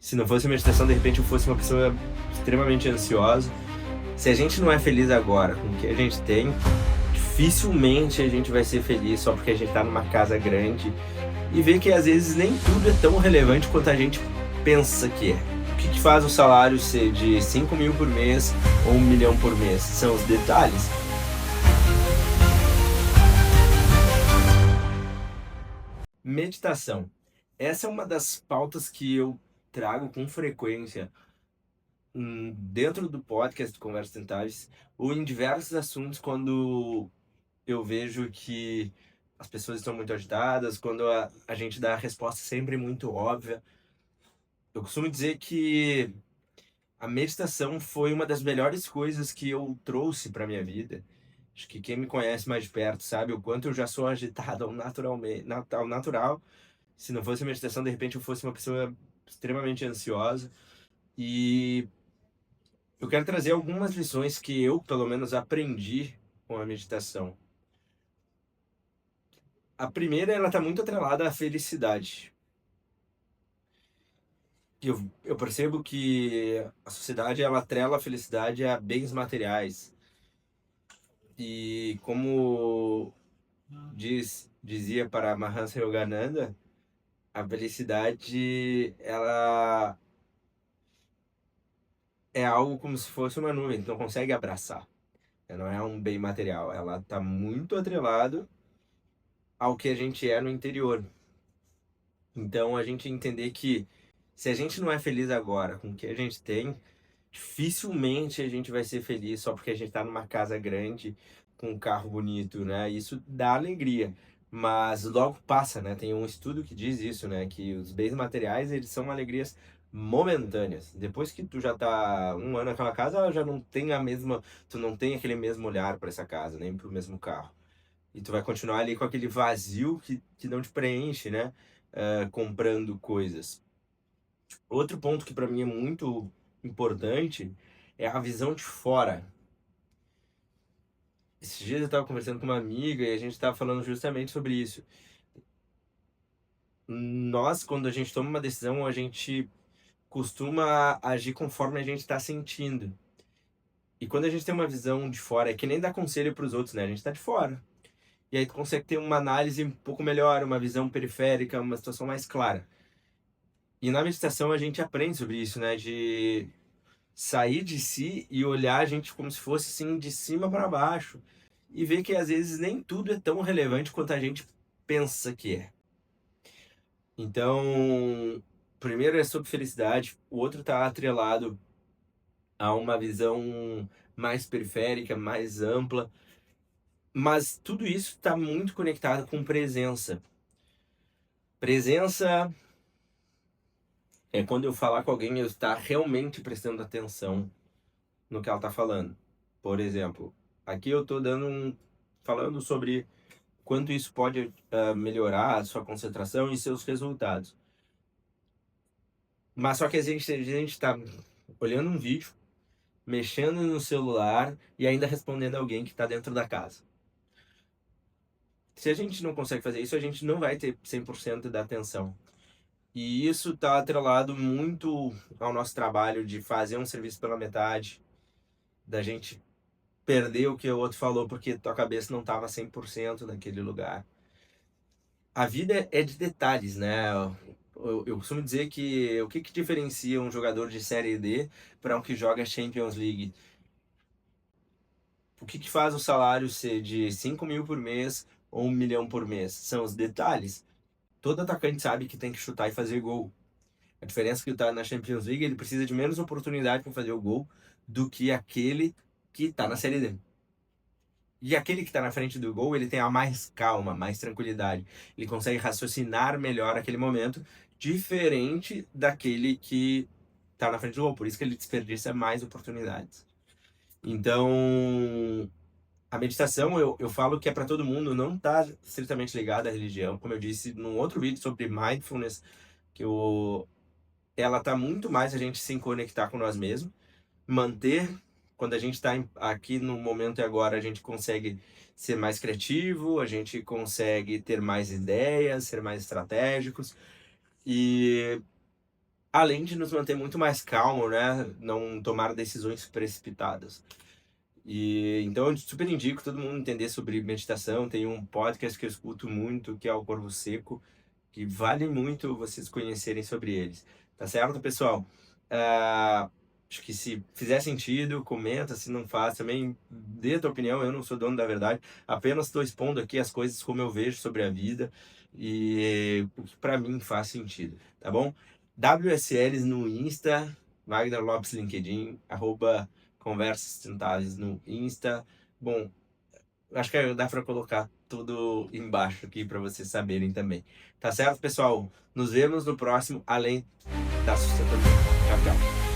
Se não fosse a meditação, de repente eu fosse uma pessoa extremamente ansiosa. Se a gente não é feliz agora com o que a gente tem, dificilmente a gente vai ser feliz só porque a gente tá numa casa grande e vê que às vezes nem tudo é tão relevante quanto a gente pensa que é. O que faz o salário ser de 5 mil por mês ou 1 milhão por mês? São os detalhes. Meditação. Essa é uma das pautas que eu trago com frequência dentro do podcast do Conversas Tentáveis ou em diversos assuntos quando eu vejo que as pessoas estão muito agitadas, quando a gente dá a resposta sempre muito óbvia. Eu costumo dizer que a meditação foi uma das melhores coisas que eu trouxe para minha vida. Acho que quem me conhece mais de perto sabe o quanto eu já sou agitado ao natural. Se não fosse a meditação, de repente eu fosse uma pessoa extremamente ansiosa. E eu quero trazer algumas lições que eu, pelo menos, aprendi com a meditação. A primeira, ela está muito atrelada à felicidade. Eu percebo que a sociedade, ela atrela a felicidade a bens materiais. E como dizia para Mahansa Yogananda, a felicidade, ela é algo como se fosse uma nuvem, tu não consegue abraçar. Ela não é um bem material, ela está muito atrelado ao que a gente é no interior. Então, a gente entender que se a gente não é feliz agora com o que a gente tem, dificilmente a gente vai ser feliz só porque a gente está numa casa grande, com um carro bonito, né? Isso dá alegria, mas logo passa, né? Tem um estudo que diz isso, né? Que os bens materiais, eles são alegrias momentâneas. Depois que tu já tá um ano naquela casa, ela já não tem a mesma, tu não tem aquele mesmo olhar para essa casa, nem para o mesmo carro. E tu vai continuar ali com aquele vazio que não te preenche, né? Comprando coisas. Outro ponto que para mim é muito importante é a visão de fora. Esses dias eu estava conversando com uma amiga e a gente estava falando justamente sobre isso. Nós, quando a gente toma uma decisão, a gente costuma agir conforme a gente está sentindo. E quando a gente tem uma visão de fora, é que nem dar conselho para os outros, né? A gente está de fora. E aí tu consegue ter uma análise um pouco melhor, uma visão periférica, uma situação mais clara. E na meditação a gente aprende sobre isso, né? De sair de si e olhar a gente como se fosse assim de cima para baixo e ver que às vezes nem tudo é tão relevante quanto a gente pensa que é. Então, primeiro é sobre felicidade, o outro está atrelado a uma visão mais periférica, mais ampla, mas tudo isso está muito conectado com presença. Presença é quando eu falar com alguém, eu estar realmente prestando atenção no que ela está falando. Por exemplo, aqui eu estou falando sobre quanto isso pode melhorar a sua concentração e seus resultados. Mas só que a gente está olhando um vídeo, mexendo no celular e ainda respondendo alguém que está dentro da casa. Se a gente não consegue fazer isso, a gente não vai ter 100% da atenção. E isso está atrelado muito ao nosso trabalho de fazer um serviço pela metade, da gente perder o que o outro falou porque tua cabeça não estava 100% naquele lugar. A vida é de detalhes, né? Eu costumo dizer que o que diferencia um jogador de Série D para um que joga Champions League? O que faz o salário ser de 5 mil por mês ou 1 milhão por mês? São os detalhes. Todo atacante sabe que tem que chutar e fazer gol. A diferença é que tá na Champions League, ele precisa de menos oportunidade para fazer o gol do que aquele que está na Série D. E aquele que está na frente do gol, ele tem a mais calma, mais tranquilidade. Ele consegue raciocinar melhor aquele momento, diferente daquele que está na frente do gol. Por isso que ele desperdiça mais oportunidades. Então, a meditação, eu falo que é para todo mundo, não está estritamente ligada à religião. Como eu disse num outro vídeo sobre mindfulness, ela está muito mais a gente se conectar com nós mesmos, manter, quando a gente está aqui no momento e agora, a gente consegue ser mais criativo, a gente consegue ter mais ideias, ser mais estratégicos. E além de nos manter muito mais calmo, né? Não tomar decisões precipitadas. E então eu super indico todo mundo entender sobre meditação. Tem um podcast que eu escuto muito, que é o Corvo Seco, que vale muito vocês conhecerem sobre eles. Tá certo, pessoal? Ah, acho que se fizer sentido, comenta, se não faz, também dê a tua opinião. Eu não sou dono da verdade, apenas estou expondo aqui as coisas como eu vejo sobre a vida e o que para mim faz sentido, tá bom? WSLs no Insta, Wagner Lopes LinkedIn, arroba Conversas Sustentáveis no Insta. Bom, acho que dá para colocar tudo embaixo aqui para vocês saberem também. Tá certo, pessoal? Nos vemos no próximo Além da Sustentabilidade. Tchau, tchau.